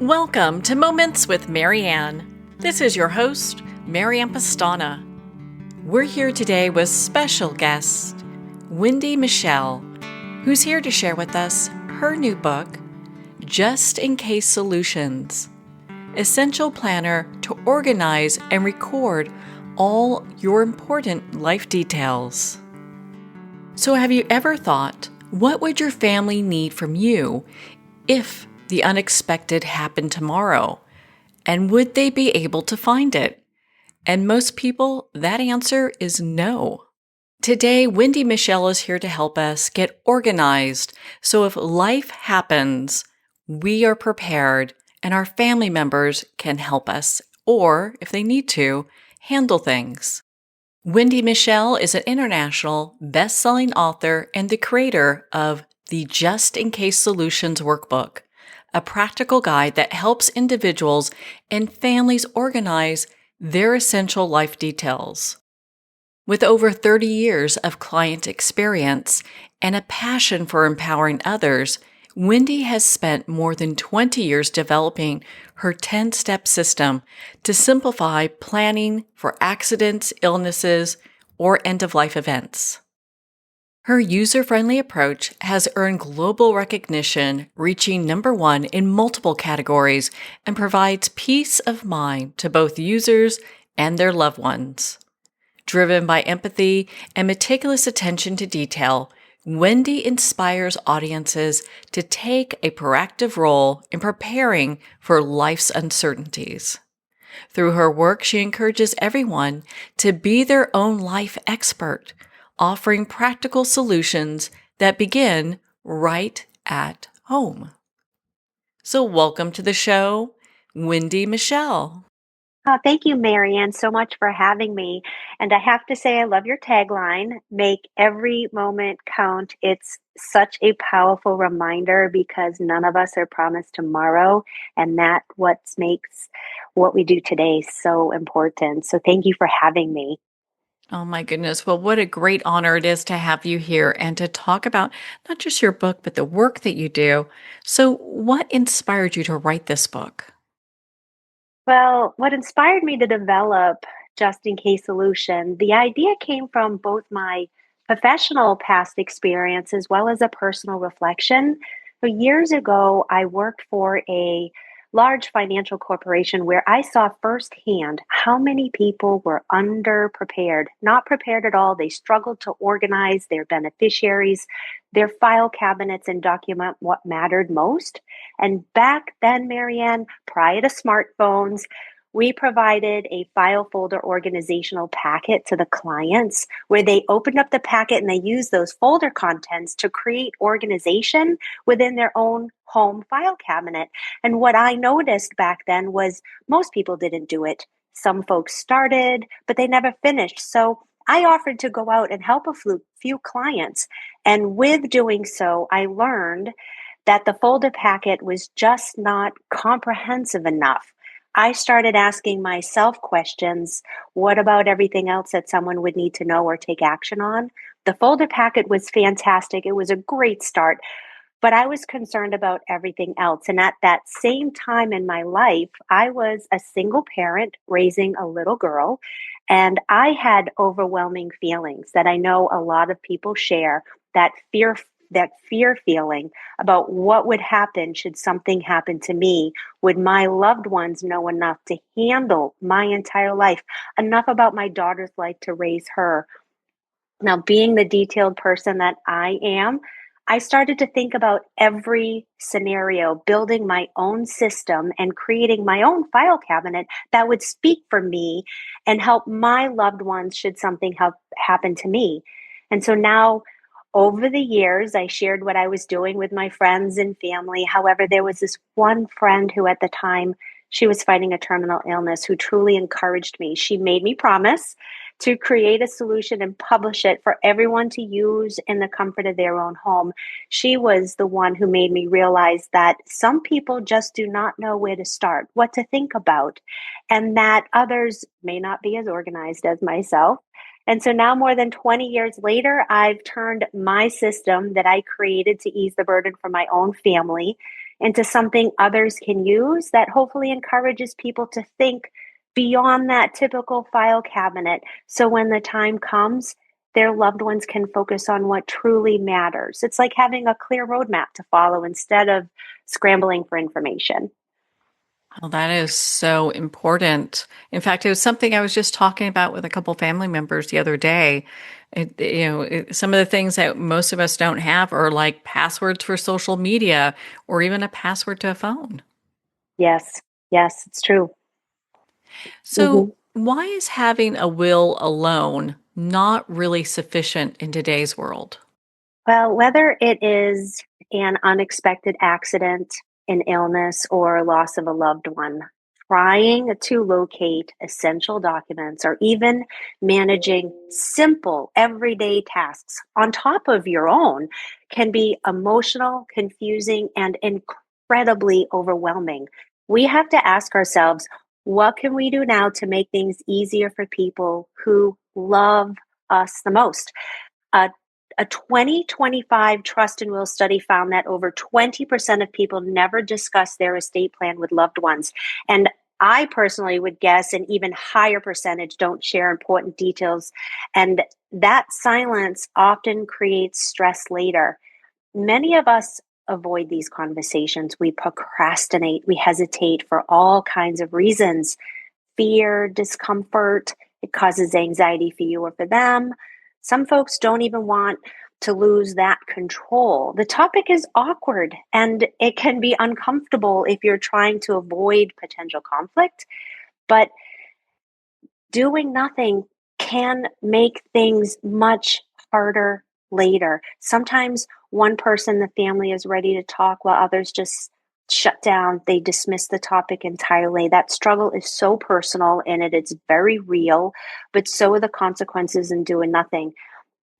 Welcome to Moments with Marianne. This is your host, Marianne Pastana. We're here today with special guest, Wendy Michelle, who's here to share with us her new book, Just in Case Solutions, Essential Planner to Organize and Record All Your Important Life Details. So have you ever thought, what would your family need from you if the unexpected happened tomorrow? And would they be able to find it? And most people, that answer is no. Today, Wendy Michelle is here to help us get organized so if life happens, we are prepared and our family members can help us, or if they need to, handle things. Wendy Michelle is an international best-selling author and the creator of the Just in Case Solutions Workbook, a practical guide that helps individuals and families organize their essential life details. With over 30 years of client experience and a passion for empowering others, Wendy has spent more than 20 years developing her 10-step system to simplify planning for accidents, illnesses, or end-of-life events. Her user-friendly approach has earned global recognition, reaching #1 in multiple categories, and provides peace of mind to both users and their loved ones. Driven by empathy and meticulous attention to detail, Wendy inspires audiences to take a proactive role in preparing for life's uncertainties. Through her work, she encourages everyone to be their own life expert, offering practical solutions that begin right at home. So welcome to the show, Wendy Michelle. Oh, thank you, Marianne, so much for having me. And I have to say, I love your tagline, make every moment count. It's such a powerful reminder because none of us are promised tomorrow. And that what makes what we do today so important. So thank you for having me. Oh my goodness. Well, what a great honor it is to have you here and to talk about not just your book, but the work that you do. So, what inspired you to write this book? Well, what inspired me to develop Just in Case Solution, the idea came from both my professional past experience as well as a personal reflection. So years ago, I worked for a large financial corporation where I saw firsthand how many people were underprepared, not prepared at all. They struggled to organize their beneficiaries, their file cabinets, and document what mattered most. And back then, Marianne, prior to smartphones, we provided a file folder organizational packet to the clients where they opened up the packet and they used those folder contents to create organization within their own home file cabinet. And what I noticed back then was most people didn't do it. Some folks started, but they never finished. So I offered to go out and help a few clients. And with doing so, I learned that the folder packet was just not comprehensive enough. I started asking myself questions. What about everything else that someone would need to know or take action on? The folder packet was fantastic. It was a great start, but I was concerned about everything else. And at that same time in my life, I was a single parent raising a little girl, and I had overwhelming feelings that I know a lot of people share, that fear feeling about what would happen should something happen to me. Would my loved ones know enough to handle my entire life, enough about my daughter's life to raise her? Now, being the detailed person that I am, I started to think about every scenario, building my own system and creating my own file cabinet that would speak for me and help my loved ones should something happen to me. And so now, over the years, I shared what I was doing with my friends and family. However, there was this one friend who at the time, she was fighting a terminal illness, who truly encouraged me. She made me promise to create a solution and publish it for everyone to use in the comfort of their own home. She was the one who made me realize that some people just do not know where to start, what to think about, and that others may not be as organized as myself. And so now, more than 20 years later, I've turned my system that I created to ease the burden for my own family into something others can use that hopefully encourages people to think beyond that typical file cabinet. So when the time comes, their loved ones can focus on what truly matters. It's like having a clear roadmap to follow instead of scrambling for information. Well, that is so important. In fact, it was something I was just talking about with a couple family members the other day. Some of the things that most of us don't have are like passwords for social media or even a password to a phone. Yes, yes, it's true. So, Mhm. why is having a will alone not really sufficient in today's world? Well, whether it is an unexpected accident, an illness, or loss of a loved one, trying to locate essential documents or even managing simple everyday tasks on top of your own can be emotional, confusing, and incredibly overwhelming. We have to ask ourselves, what can we do now to make things easier for people who love us the most? A, a 2025 Trust and Will study found that over 20% of people never discuss their estate plan with loved ones. And I personally would guess an even higher percentage don't share important details. And that silence often creates stress later. Many of us avoid these conversations. We procrastinate, we hesitate for all kinds of reasons: fear, discomfort. It causes anxiety for you or for them. Some folks don't even want to lose that control. The topic is awkward and it can be uncomfortable if you're trying to avoid potential conflict, but doing nothing can make things much harder later. Sometimes one person in the family is ready to talk while others just shut down. They dismiss the topic entirely. That struggle is so personal and it's very real, but so are the consequences in doing nothing.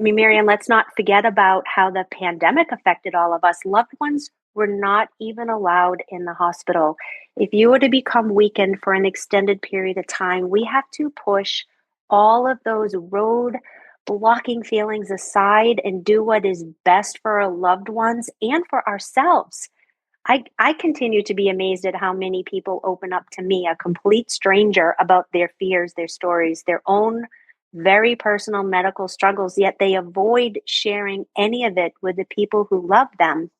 I mean, Marianne, let's not forget about how the pandemic affected all of us. Loved ones were not even allowed in the hospital. If you were to become weakened for an extended period of time, we have to push all of those road blocking feelings aside and do what is best for our loved ones and for ourselves. I continue to be amazed at how many people open up to me, a complete stranger, about their fears, their stories, their own very personal medical struggles, yet they avoid sharing any of it with the people who love them.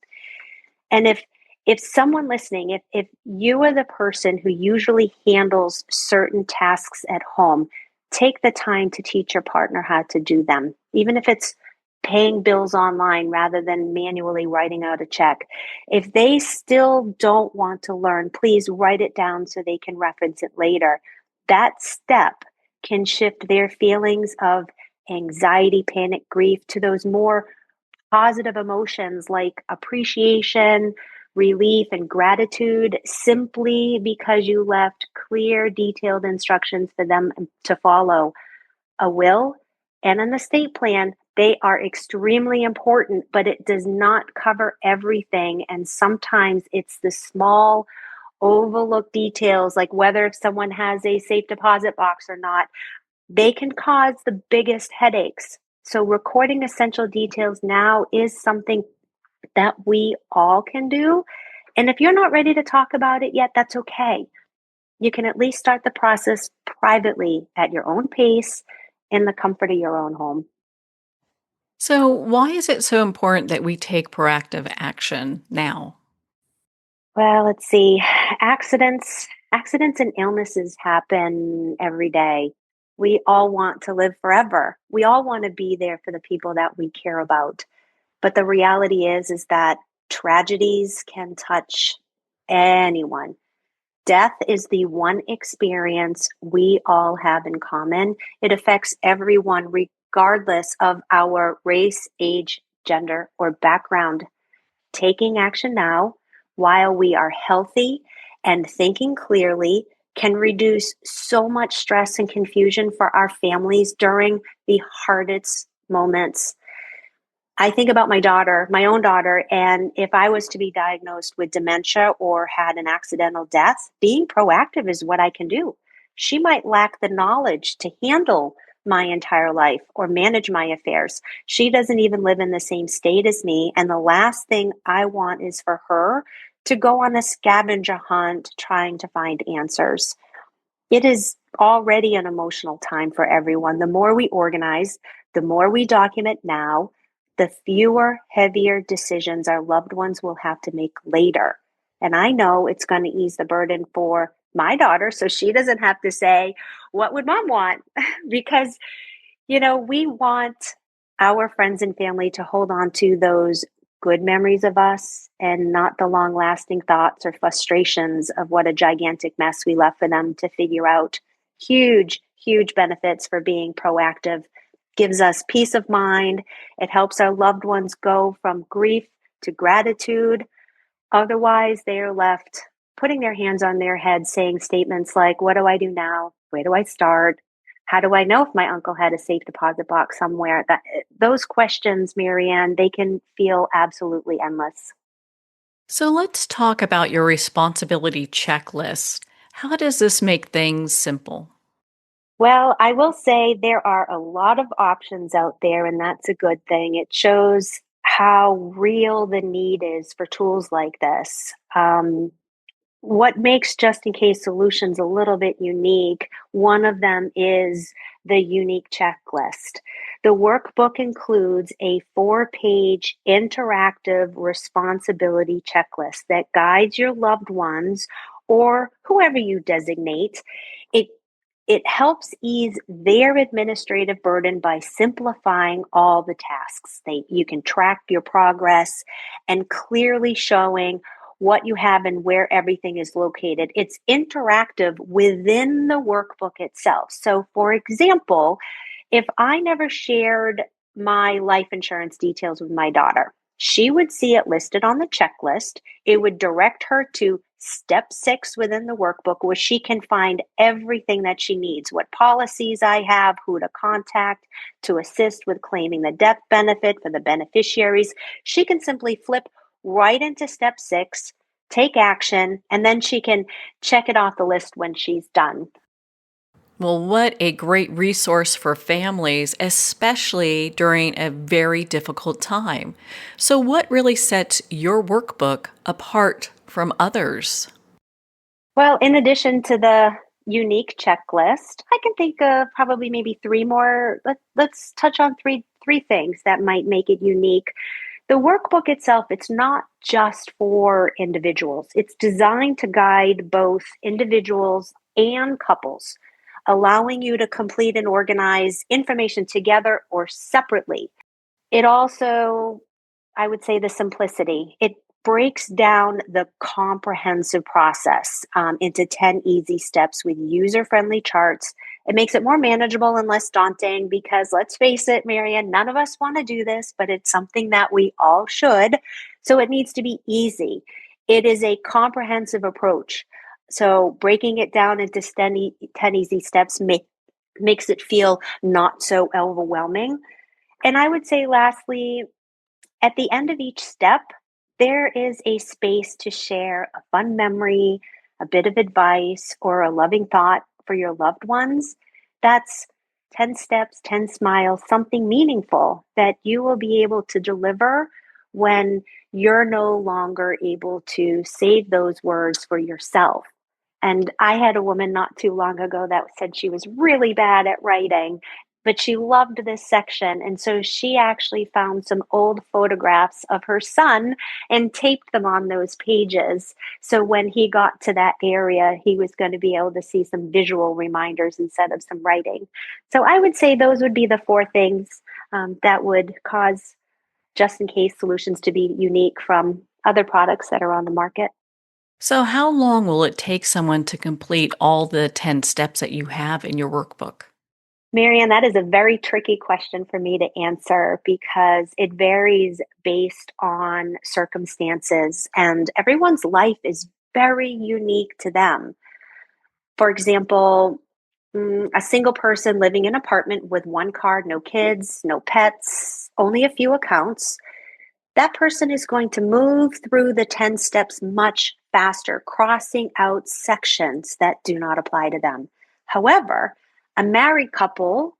And if someone listening, if you are the person who usually handles certain tasks at home, take the time to teach your partner how to do them, even if it's paying bills online rather than manually writing out a check. If they still don't want to learn, please write it down so they can reference it later. That step can shift their feelings of anxiety, panic, grief to those more positive emotions like appreciation, relief, and gratitude, simply because you left clear, detailed instructions for them to follow. A will and an estate plan, they are extremely important, but it does not cover everything. And sometimes it's the small, overlooked details, like whether if someone has a safe deposit box or not, they can cause the biggest headaches. So, recording essential details now is something that we all can do. And if you're not ready to talk about it yet, that's okay. You can at least start the process privately at your own pace in the comfort of your own home. So, why is it so important that we take proactive action now? Well, let's see. Accidents and illnesses happen every day. We all want to live forever. We all want to be there for the people that we care about. But the reality is that tragedies can touch anyone. Death is the one experience we all have in common. It affects everyone regardless of our race, age, gender, or background. Taking action now, while we are healthy and thinking clearly, can reduce so much stress and confusion for our families during the hardest moments. I think about my daughter, my own daughter, and if I was to be diagnosed with dementia or had an accidental death, being proactive is what I can do. She might lack the knowledge to handle my entire life or manage my affairs. She doesn't even live in the same state as me. And the last thing I want is for her to go on a scavenger hunt trying to find answers. It is already an emotional time for everyone. The more we organize, the more we document now, the fewer, heavier decisions our loved ones will have to make later. And I know it's going to ease the burden for my daughter so she doesn't have to say, "What would mom want?" because we want our friends and family to hold on to those good memories of us and not the long lasting thoughts or frustrations of what a gigantic mess we left for them to figure out. Huge, huge benefits for being proactive. Gives us peace of mind. It helps our loved ones go from grief to gratitude. Otherwise, they are left putting their hands on their heads, saying statements like, "What do I do now? Where do I start? How do I know if my uncle had a safe deposit box somewhere?" Those questions, Marianne, they can feel absolutely endless. So let's talk about your responsibility checklist. How does this make things simple? Well, I will say there are a lot of options out there, and that's a good thing. It shows how real the need is for tools like this. What makes just in case solutions a little bit unique, one of them is the unique checklist. The workbook includes a 4-page interactive responsibility checklist that guides your loved ones or whoever you designate. It it helps ease their administrative burden by simplifying all the tasks. You can track your progress and clearly showing what you have and where everything is located. It's interactive within the workbook itself. So, for example, if I never shared my life insurance details with my daughter, she would see it listed on the checklist. It would direct her to step 6 within the workbook where she can find everything that she needs, what policies I have, who to contact to assist with claiming the death benefit for the beneficiaries. She can simply flip right into step 6, take action, and then she can check it off the list when she's done. Well, what a great resource for families, especially during a very difficult time. So, what really sets your workbook apart from others? Well, in addition to the unique checklist, I can think of probably maybe three more. Let's touch on three things that might make it unique. The workbook itself, it's not just for individuals. It's designed to guide both individuals and couples, allowing you to complete and organize information together or separately. It also, I would say, the simplicity. It breaks down the comprehensive process into 10 easy steps with user friendly charts. It makes it more manageable and less daunting because let's face it, Marianne, none of us want to do this, but it's something that we all should. So it needs to be easy. It is a comprehensive approach. So breaking it down into 10 easy steps makes it feel not so overwhelming. And I would say, lastly, at the end of each step, there is a space to share a fun memory, a bit of advice, or a loving thought for your loved ones. That's 10 steps, 10 smiles, something meaningful that you will be able to deliver when you're no longer able to save those words for yourself. And I had a woman not too long ago that said she was really bad at writing, but she loved this section. And so she actually found some old photographs of her son and taped them on those pages. So when he got to that area, he was going to be able to see some visual reminders instead of some writing. So I would say those would be the 4 things that would cause just in case solutions to be unique from other products that are on the market. So, how long will it take someone to complete all the 10 steps that you have in your workbook? Marianne, that is a very tricky question for me to answer because it varies based on circumstances, and everyone's life is very unique to them. For example, a single person living in an apartment with one car, no kids, no pets, only a few accounts, that person is going to move through the 10 steps much faster, crossing out sections that do not apply to them. However, a married couple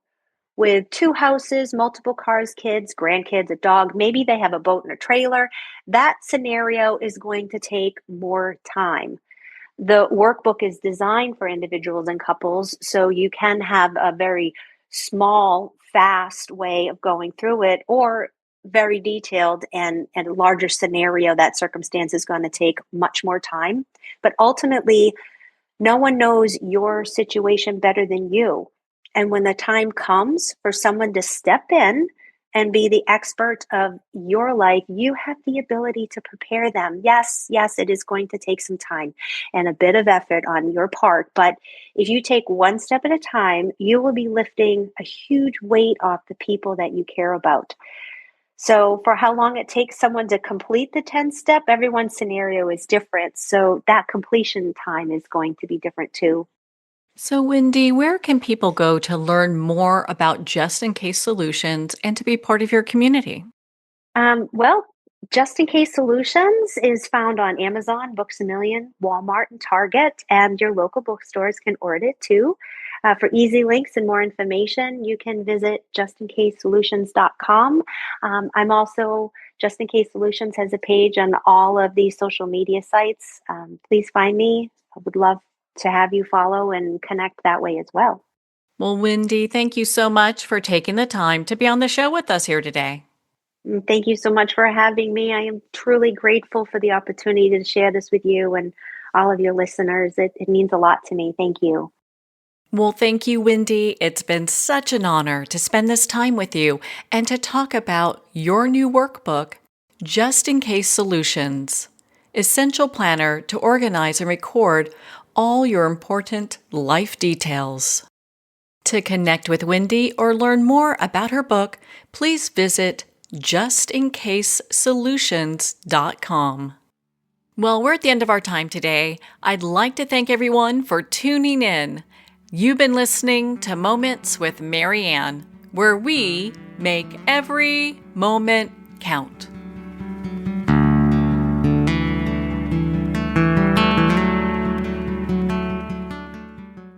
with two houses, multiple cars, kids, grandkids, a dog, maybe they have a boat and a trailer. That scenario is going to take more time. The workbook is designed for individuals and couples, so you can have a very small, fast way of going through it, or very detailed and a larger scenario that circumstance is going to take much more time. But ultimately, no one knows your situation better than you. And when the time comes for someone to step in and be the expert of your life, you have the ability to prepare them. Yes, yes, it is going to take some time and a bit of effort on your part. But if you take one step at a time, you will be lifting a huge weight off the people that you care about. So, for how long it takes someone to complete the 10 step, everyone's scenario is different. So, that completion time is going to be different too. So, Wendy, where can people go to learn more about just in case solutions and to be part of your community? Well, Just in Case Solutions is found on Amazon, Books a Million, Walmart, and Target, and your local bookstores can order it too. For easy links and more information, you can visit justincasesolutions.com. I'm also, Just in Case Solutions has a page on all of these social media sites. Please find me. I would love to have you follow and connect that way as well. Well, Wendy, thank you so much for taking the time to be on the show with us here today. Thank you so much for having me. I am truly grateful for the opportunity to share this with you and all of your listeners. It means a lot to me. Thank you. Well, thank you, Wendy. It's been such an honor to spend this time with you and to talk about your new workbook, Just in Case Solutions, Essential Planner to organize and record all your important life details. To connect with Wendy or learn more about her book, please visit justincasesolutions.com. Well, we're at the end of our time today. I'd like to thank everyone for tuning in. You've been listening to Moments with Marianne, where we make every moment count.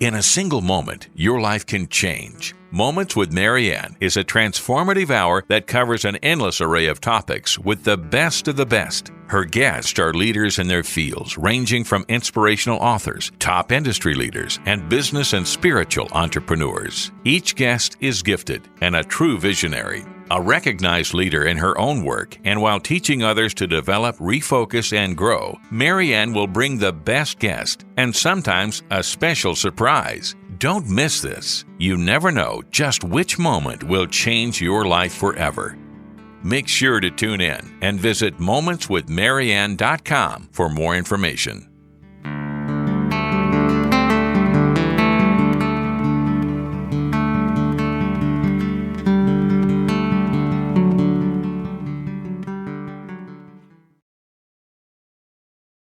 In a single moment, your life can change. Moments with Marianne is a transformative hour that covers an endless array of topics with the best of the best. Her guests are leaders in their fields, ranging from inspirational authors, top industry leaders, and business and spiritual entrepreneurs. Each guest is gifted and a true visionary, a recognized leader in her own work, and while teaching others to develop, refocus, and grow, Marianne will bring the best guest and sometimes a special surprise. Don't miss this. You never know just which moment will change your life forever. Make sure to tune in and visit momentswithmarianne.com for more information.